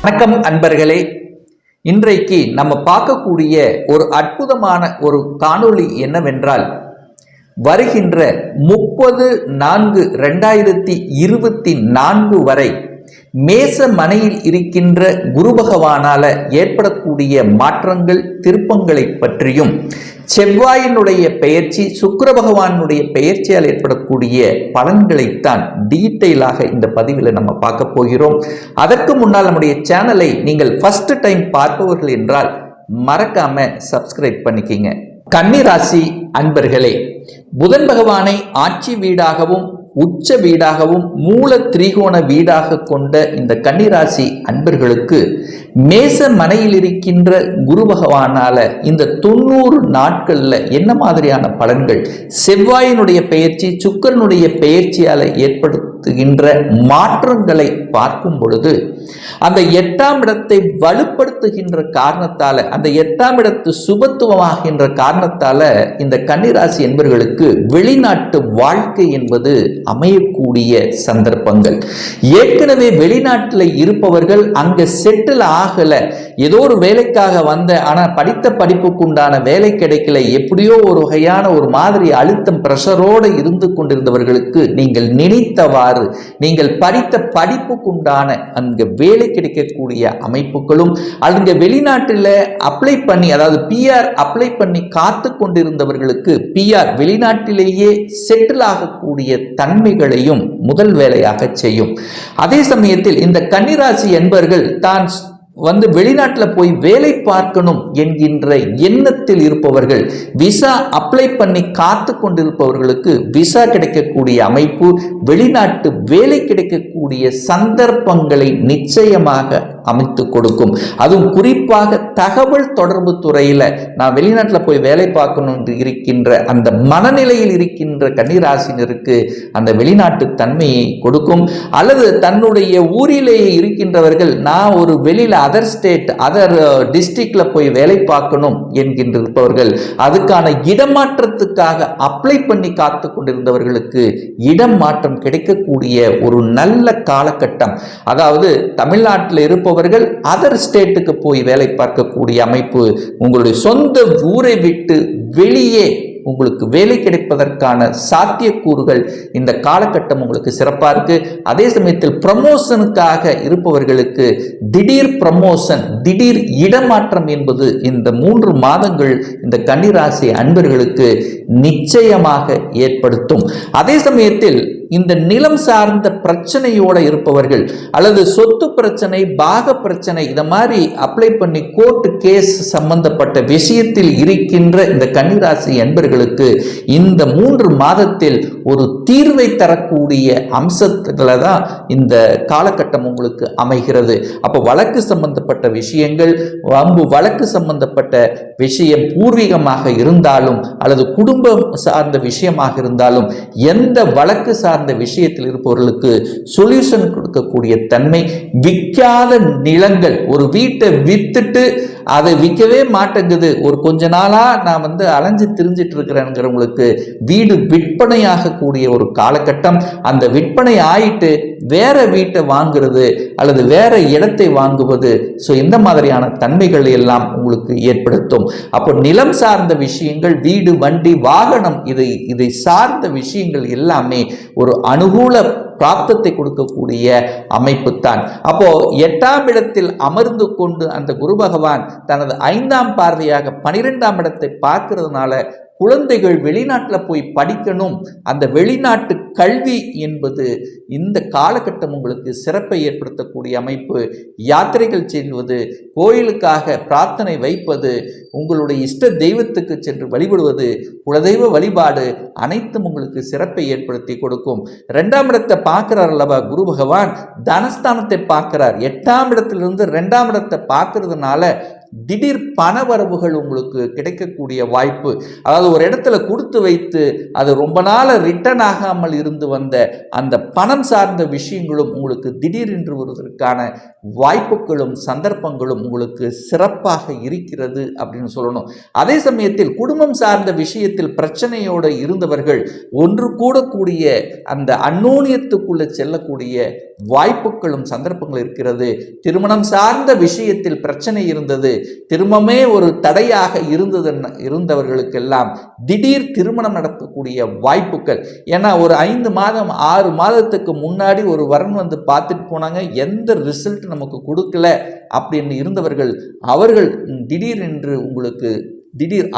வணக்கம் அன்பர்களே. இன்றைக்கு நம்ம பார்க்கக்கூடிய ஒரு அற்புதமான ஒரு காணொளி என்னவென்றால், வருகின்ற 30/4/2024 வரை மேச மனையில் இருக்கின்ற குரு பகவானால ஏற்படக்கூடிய மாற்றங்கள் திருப்பங்களை பற்றியும், செவ்வாயினுடைய பெயர்ச்சி சுக்கிர பகவானுடைய பெயர்ச்சியால் ஏற்படக்கூடிய பலன்களைத்தான் டீட்டெயிலாக இந்த பதிவில் நம்ம பார்க்க போகிறோம். அதற்கு முன்னால் நம்முடைய சேனலை நீங்கள் ஃபர்ஸ்ட் டைம் பார்ப்பவர்கள் என்றால் மறக்காம சப்ஸ்கிரைப் பண்ணிக்கிங்க. கன்னிராசி அன்பர்களே, புதன் பகவானை ஆட்சி வீடாகவும் உச்ச வீடாகவும் மூல திரிகோண வீடாக கொண்ட இந்த கன்னிராசி அன்பர்களுக்கு மேச மனையில் இருக்கின்ற குரு பகவானால இந்த 90 நாட்கள்ல என்ன மாதிரியான பலன்கள், செவ்வாயினுடைய பெயர்ச்சி சுக்கிரனுடைய பெயர்ச்சியால ஏற்படுத்துகின்ற மாற்றங்களை பார்க்கும் பொழுது, அந்த 8ஆம் இடத்தை வலுப்படுத்துகின்ற காரணத்தால, அந்த 8ஆம் இடத்து சுபத்துவமாகின்ற காரணத்தால இந்த கன்னிராசி என்பவர்களுக்கு வெளிநாட்டு வாழ்க்கை என்பது அமையக்கூடிய சந்தர்ப்பங்கள். ஏற்கனவே வெளிநாட்டில் இருப்பவர்கள் அங்க செட்டில் ஆகல, ஏதோ ஒரு வேலைக்காக வந்த, ஆனா படித்த படிப்புக்கு உண்டான வேலை கிடைக்கல, எப்படியோ ஒரு வகையான ஒரு மாதிரி அழுத்தம் பிரஷரோடு இருந்து கொண்டிருந்தவர்களுக்கு நீங்கள் நினைத்தவாறு நீங்கள் படித்த படிப்புக்குண்டான அங்க வேலை கிடைக்கக்கூடிய அமைப்புகளும், அங்க வெளிநாட்டில் அப்ளை பண்ணி, அதாவது பிஆர் அப்ளை பண்ணி காத்து கொண்டிருந்தவர்களுக்கு பிஆர் வெளிநாட்டிலேயே செட்டில் ஆகக்கூடிய தன்மைகளையும் முதல் வேலையாக செய்யும். அதே சமயத்தில் இந்த கன்னிராசி என்பவர்கள் தான் வெளிநாட்டில் போய் வேலை பார்க்கணும் என்கின்ற எண்ணத்தில் இருப்பவர்கள், விசா அப்ளை பண்ணி காத்து கொண்டிருப்பவர்களுக்கு விசா கிடைக்கக்கூடிய அமைப்பு, வெளிநாட்டு வேலை கிடைக்கக்கூடிய சந்தர்ப்பங்களை நிச்சயமாக அமைத்து கொடுக்கும். அதுவும் குறிப்பாக தகவல் தொடர்பு துறையில நான் வெளிநாட்டில் போய் வேலை பார்க்கணும் இருக்கின்ற அந்த மனநிலையில் இருக்கின்ற கன்னிராசினருக்கு அந்த வெளிநாட்டு தன்மையை கொடுக்கும். அல்லது தன்னுடைய ஊரிலேயே இருக்கின்றவர்கள், நான் ஒரு வெளியில அதர் ஸ்டேட் அதர் டிஸ்ட்ரிக்ட்ல போய் வேலை பார்க்கணும் என்கின்றிருப்பவர்கள், அதுக்கான இடமாற்றத்துக்காக அப்ளை பண்ணி காத்து கொண்டிருந்தவர்களுக்கு இடம் மாற்றம் கிடைக்கக்கூடிய ஒரு நல்ல காலகட்டம். அதாவது தமிழ்நாட்டில் இருப்பவர்கள் அதர் ஸ்டேட்டுக்கு போய் வேலை பார்க்கக்கூடிய அமைப்பு, உங்களுடைய சொந்த ஊரை விட்டு வெளியே உங்களுக்கு வேலை கிடைப்பதற்கான சாத்தியக்கூறுகள் இந்த காலகட்டம் உங்களுக்கு சிறப்பாக இருக்கு. அதே சமயத்தில் ப்ரமோஷனுக்காக இருப்பவர்களுக்கு திடீர் ப்ரமோஷன், திடீர் இடமாற்றம் என்பது இந்த 3 மாதங்கள் இந்த கன்னிராசி அன்பர்களுக்கு நிச்சயமாக ஏற்படுத்தும். அதே சமயத்தில் இந்த நிலம் சார்ந்த பிரச்சனையோட இருப்பவர்கள், அல்லது சொத்து பிரச்சனை, பாக பிரச்சனை, இத மாதிரி அப்ளை பண்ணி கோர்ட் கேஸ் சம்பந்தப்பட்ட விஷயத்தில் இருக்கின்ற இந்த கன்னிராசி என்பர்களுக்கு இந்த 3 மாதத்தில் ஒரு தீர்வை தரக்கூடிய அம்சத்துல தான் இந்த காலகட்டம் உங்களுக்கு அமைகிறது. அப்போ வழக்கு சம்பந்தப்பட்ட விஷயங்கள், வம்பு வழக்கு சம்பந்தப்பட்ட விஷயம் பூர்வீகமாக இருந்தாலும் அல்லது குடும்பம் சார்ந்த விஷயமாக இருந்தாலும், எந்த வழக்கு சார்ந்த விஷயத்தில் இருப்பவர்களுக்கு சொல்யூஷன் கொடுக்கக்கூடிய தன்மை, விற்காத நிலங்கள், ஒரு வீட்டை வித்துட்டு அதை விற்கவே மாட்டேங்குது, ஒரு கொஞ்ச நாளா நான் அலைஞ்சு திரிஞ்சிட்டு இருக்கிறேங்கிறவங்களுக்கு வீடு விற்பனையாக கூடிய ஒரு காலகட்டம். அந்த விற்பனை ஆயிட்டு வேற வீட்டை வாங்குறது அல்லது வேற இடத்தை வாங்குவது, இந்த மாதிரியான தன்மைகள் எல்லாம் உங்களுக்கு ஏற்படுத்தும். அப்போ நிலம் சார்ந்த விஷயங்கள், வீடு, வண்டி, வாகனம், இதை சார்ந்த விஷயங்கள் எல்லாமே ஒரு அனுகூல பிராப்தத்தை கொடுக்கக்கூடிய அமைப்பு தான். அப்போ 8ஆம் இடத்தில் அமர்ந்து கொண்டு அந்த குரு பகவான் தனது 5ஆம் பார்வையாக 12ஆம் இடத்தை பார்க்கிறதுனால குழந்தைகள் வெளிநாட்டில் போய் படிக்கணும், அந்த வெளிநாட்டு கல்வி என்பது இந்த காலகட்டம் உங்களுக்கு சிறப்பை ஏற்படுத்தக்கூடிய அமைப்பு. யாத்திரைகள் செல்வது, கோயிலுக்காக பிரார்த்தனை வைப்பது, உங்களுடைய இஷ்ட தெய்வத்துக்கு சென்று வழிபடுவது, குலதெய்வ வழிபாடு அனைத்தும் உங்களுக்கு சிறப்பை ஏற்படுத்தி கொடுக்கும். 2ஆம் இடத்தை பார்க்கிறார் அல்லவா குரு பகவான், தனஸ்தானத்தை பார்க்கிறார். 8ஆம் இடத்திலிருந்து 2ஆம் இடத்தை பார்க்கறதுனால திடீர் பணவரவுகள் உங்களுக்கு கிடைக்கக்கூடிய வாய்ப்பு, அதாவது ஒரு இடத்துல கொடுத்து வைத்து அது ரொம்ப நாள் ரிட்டர்ன் ஆகாமல் இருந்து வந்த அந்த பணம் சார்ந்த விஷயங்களும் உங்களுக்கு திடீரென்று வருவதற்கான வாய்ப்புகளும் சந்தர்ப்பங்களும் உங்களுக்கு சிறப்பாக இருக்கிறது அப்படின்னு சொல்லணும். அதே சமயத்தில் குடும்பம் சார்ந்த விஷயத்தில் பிரச்சனையோடு இருந்தவர்கள் ஒன்று கூடக்கூடிய அந்த அந்யோன்யத்துக்குள்ள செல்லக்கூடிய வாய்ப்புகளும் சந்தர்ப்பங்கள் இருக்கிறது. திருமணம் சார்ந்த விஷயத்தில் பிரச்சனை இருந்தது, திருமணமே ஒரு தடையாக இருந்தவர்களுக்கெல்லாம் திடீர் திருமணம் நடக்கக்கூடிய வாய்ப்புகள். ஏன்னா ஒரு 5 மாதம் 6 மாதத்துக்கு முன்னாடி ஒரு வரன் வந்து பார்த்துட்டு போனாங்க, எந்த ரிசல்ட் நமக்கு கொடுக்கல அப்படின்னு இருந்தவர்கள் அவர்கள் திடீரென்று உங்களுக்கு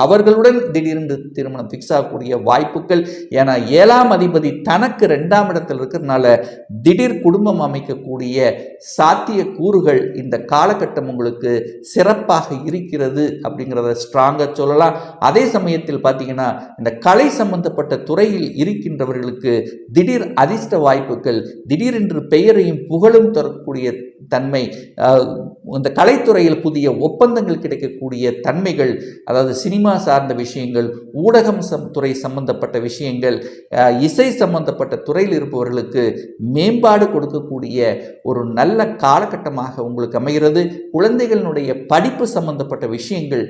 அவர்களுடன் திடீரென்று திருமணம் ஃபிக்ஸ் ஆகக்கூடிய வாய்ப்புகள். ஏன்னா 7ஆம் அதிபதி தனக்கு 2ஆம் இடத்தில் இருக்கிறதுனால திடீர் குடும்பம் அமைக்கக்கூடிய சாத்திய கூறுகள் இந்த காலகட்டம் உங்களுக்கு சிறப்பாக இருக்கிறது அப்படிங்கிறத ஸ்ட்ராங்காக சொல்லலாம். அதே சமயத்தில் பார்த்தீங்கன்னா இந்த கலை சம்பந்தப்பட்ட துறையில் இருக்கின்றவர்களுக்கு திடீர் அதிர்ஷ்ட வாய்ப்புகள், திடீரென்று பெயரையும் புகழும் தரக்கூடிய தன்மை, இந்த கலைத்துறையில் புதிய ஒப்பந்தங்கள் கிடைக்கக்கூடிய தன்மைகள், அதாவது சினிமா சார்ந்த விஷயங்கள், ஊடகம் துறை சம்பந்தப்பட்ட விஷயங்கள், இசை சம்பந்தப்பட்ட துறையில் இருப்பவர்களுக்கு மேம்பாடு கொடுக்கக்கூடிய ஒரு நல்ல காலகட்டமாக உங்களுக்கு அமைகிறது. குழந்தைகளுடைய படிப்பு சம்பந்தப்பட்ட விஷயங்கள்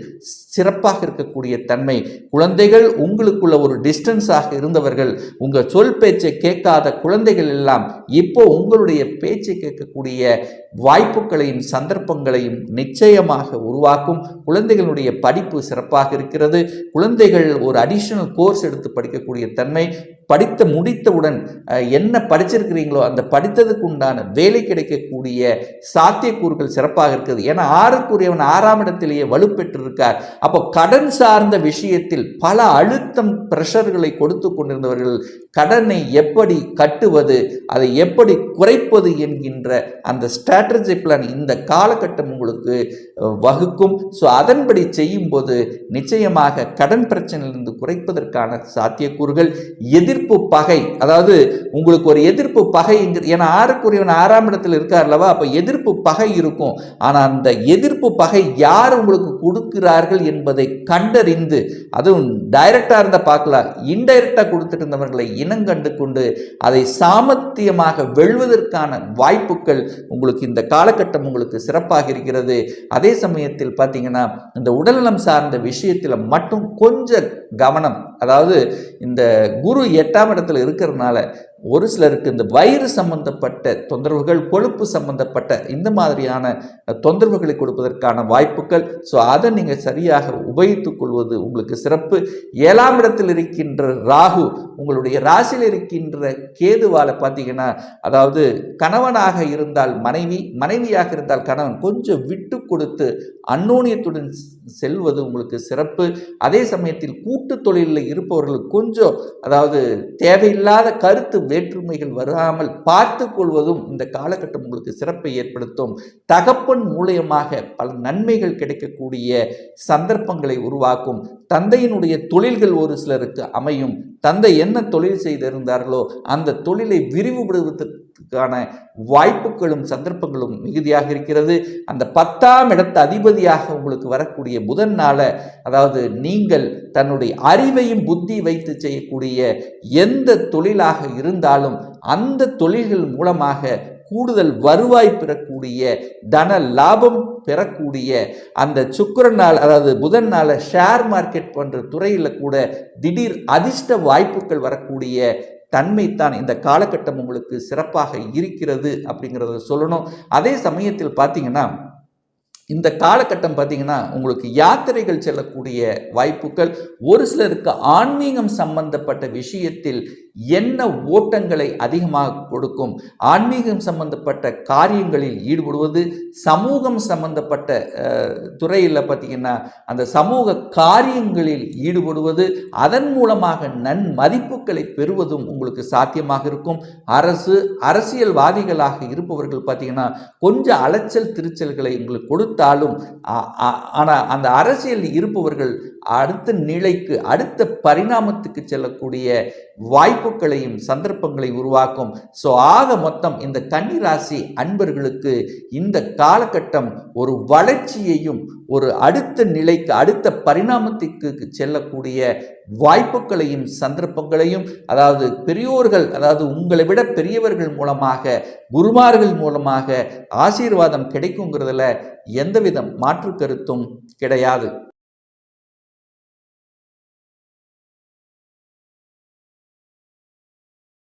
சிறப்பாக இருக்கக்கூடிய தன்மை. குழந்தைகள் உங்களுக்குள்ள ஒரு டிஸ்டன்ஸாக இருந்தவர்கள், உங்கள் சொல் பேச்சை கேட்காத குழந்தைகள் எல்லாம் இப்போ உங்களுடைய பேச்சை கேட்கக்கூடிய வாய்ப்புகளையும் சந்தர்ப்பங்களையும் நிச்சயமாக உருவாக்கும். குழந்தைகளுடைய படிப்பு சிறப்பாக இருக்கிறது. குழந்தைகள் ஒரு அடிஷனல் கோர்ஸ் எடுத்து படிக்கக்கூடிய தன்மை, படித்து முடித்தவுடன் என்ன படிச்சிருக்கிறீங்களோ அந்த படித்ததுக்கு உண்டான வேலை கிடைக்கக்கூடிய சாத்தியக்கூறுகள் சிறப்பாக இருக்கிறது. ஏன்னா 6க்குரியவன் 6ஆம் இடத்திலேயே வலுப்பெற்று இருக்கார். அப்போ கடன் சார்ந்த விஷயத்தில் பல அழுத்தம் பிரஷர்களை கொடுத்து கொண்டிருந்தவர்கள் கடனை எப்படி கட்டுவது, அதை எப்படி குறைப்பது என்கின்ற அந்த ஸ்ட்ராட்டஜி பிளான் இந்த காலகட்டம் உங்களுக்கு வகுக்கும். ஸோ அதன்படி செய்யும்போது நிச்சயமாக கடன் பிரச்சனையிலிருந்து குறைப்பதற்கான சாத்தியக்கூறுகள். எதிர்ப்பு பகை, அதாவது உங்களுக்கு ஒரு எதிர்ப்பு பகை, ஏன்னா 6க்குரியவன் 6ஆம் இடத்தில் இருக்கார் அல்லவா, அப்போ எதிர்ப்பு பகை இருக்கும். ஆனால் அந்த எதிர்ப்பு பகை யார் உங்களுக்கு கொடுக்கிறார்கள் என்பதை கண்டறிந்து, அதுவும் டைரக்டாக இருந்தால் பார்க்கலாம், இன்டைரக்டாக கொடுத்துட்டு இருந்தவர்களை இனங்கண்டு கொண்டு அதை சாமர்த்தியமாக வெல்வதற்கான வாய்ப்புகள் உங்களுக்கு இந்த காலகட்டம் உங்களுக்கு சிறப்பாக இருக்கிறது. அதே சமயத்தில் பார்த்தீங்கன்னா இந்த உடல்நலம் சார்ந்த விஷயத்தில் மட்டும் கொஞ்சம் கவனம், அதாவது இந்த குரு 8ஆம் இடத்துல இருக்கிறதுனால ஒரு சிலருக்கு இந்த வயிறு சம்பந்தப்பட்ட தொந்தரவுகள், கொழுப்பு சம்பந்தப்பட்ட இந்த மாதிரியான தொந்தரவுகளை கொடுப்பதற்கான வாய்ப்புகள். ஸோ அதை நீங்கள் சரியாக உபயோகித்துக் கொள்வது உங்களுக்கு சிறப்பு. 7ஆம் இடத்தில் இருக்கின்ற ராகு உங்களுடைய ராசியில் இருக்கின்ற கேதுவால் பார்த்தீங்கன்னா, அதாவது கணவனாக இருந்தால் மனைவி, மனைவியாக இருந்தால் கணவன் கொஞ்சம் விட்டு கொடுத்து அந்யோன்யத்துடன் செல்வது உங்களுக்கு சிறப்பு. அதே சமயத்தில் கூட்டு தொழிலில் இருப்பவர்களுக்கு கொஞ்சம், அதாவது தேவையில்லாத கருத்து வேற்றுமைகள் வராமல் பார்த்து கொள்வதும் இந்த காலகட்டம் உங்களுக்கு சிறப்பை ஏற்படுத்தும். தகப்பன் மூலயமாக பல நன்மைகள் கிடைக்கக்கூடிய சந்தர்ப்பங்களை உருவாக்கும். தந்தையினுடைய தொழில்கள் ஒரு சிலருக்கு அமையும். தந்தை என்ன தொழில் செய்திருந்தார்களோ அந்த தொழிலை விரிவுபடுத்துவதற்கான வாய்ப்புகளும் சந்தர்ப்பங்களும் மிகுதியாக இருக்கிறது. அந்த 10ஆம் இடத்து அதிபதியாக உங்களுக்கு வரக்கூடிய புதனால, அதாவது நீங்கள் தன்னுடைய அறிவையும் புத்தி வைத்து செய்யக்கூடிய எந்த தொழிலாக இருந்தாலும் அந்த தொழில்கள் மூலமாக கூடுதல் வருவாய் பெறக்கூடிய, தன லாபம் பெறக்கூடிய, அந்த சுக்கிரனால், அதாவது புதனால ஷேர் மார்க்கெட் போன்ற துறையில் கூட திடீர் அதிர்ஷ்ட வாய்ப்புகள் வரக்கூடிய தன்மைத்தான் இந்த காலகட்டம் உங்களுக்கு சிறப்பாக இருக்கிறது அப்படிங்கிறத சொல்லணும். அதே சமயத்தில் பார்த்தீங்கன்னா இந்த காலகட்டம் பார்த்தீங்கன்னா உங்களுக்கு யாத்திரைகள் செல்லக்கூடிய வாய்ப்புகள், ஒரு சிலருக்கு ஆன்மீகம் சம்பந்தப்பட்ட விஷயத்தில் என்ன ஓட்டங்களை அதிகமாக கொடுக்கும். ஆன்மீகம் சம்பந்தப்பட்ட காரியங்களில் ஈடுபடுவது, சமூகம் சம்பந்தப்பட்ட துறையில் பார்த்தீங்கன்னா அந்த சமூக காரியங்களில் ஈடுபடுவது, அதன் மூலமாக நன்மதிப்புகளை பெறுவதும் உங்களுக்கு சாத்தியமாக இருக்கும். அரசியல்வாதிகளாக இருப்பவர்கள் பார்த்தீங்கன்னா கொஞ்சம் அலைச்சல் திருச்சல்களை உங்களுக்கு கொடுத்தாலும், ஆனால் அந்த அரசியல் இருப்பவர்கள் அடுத்த நிலைக்கு அடுத்த பரிணாமத்துக்கு செல்லக்கூடிய வாய்ப்புகளையும் சந்தர்ப்பங்களை உருவாக்கும். ஸோ ஆக மொத்தம் இந்த கன்னி ராசி அன்பர்களுக்கு இந்த காலகட்டம் ஒரு வளர்ச்சியையும் ஒரு அடுத்த நிலைக்கு அடுத்த பரிணாமத்திற்கு செல்லக்கூடிய வாய்ப்புகளையும் சந்தர்ப்பங்களையும், அதாவது பெரியோர்கள், அதாவது உங்களை விட பெரியவர்கள் மூலமாக, குருமார்கள் மூலமாக ஆசீர்வாதம் கிடைக்குங்கிறதுல எந்தவித மாற்று கருத்தும் கிடையாது.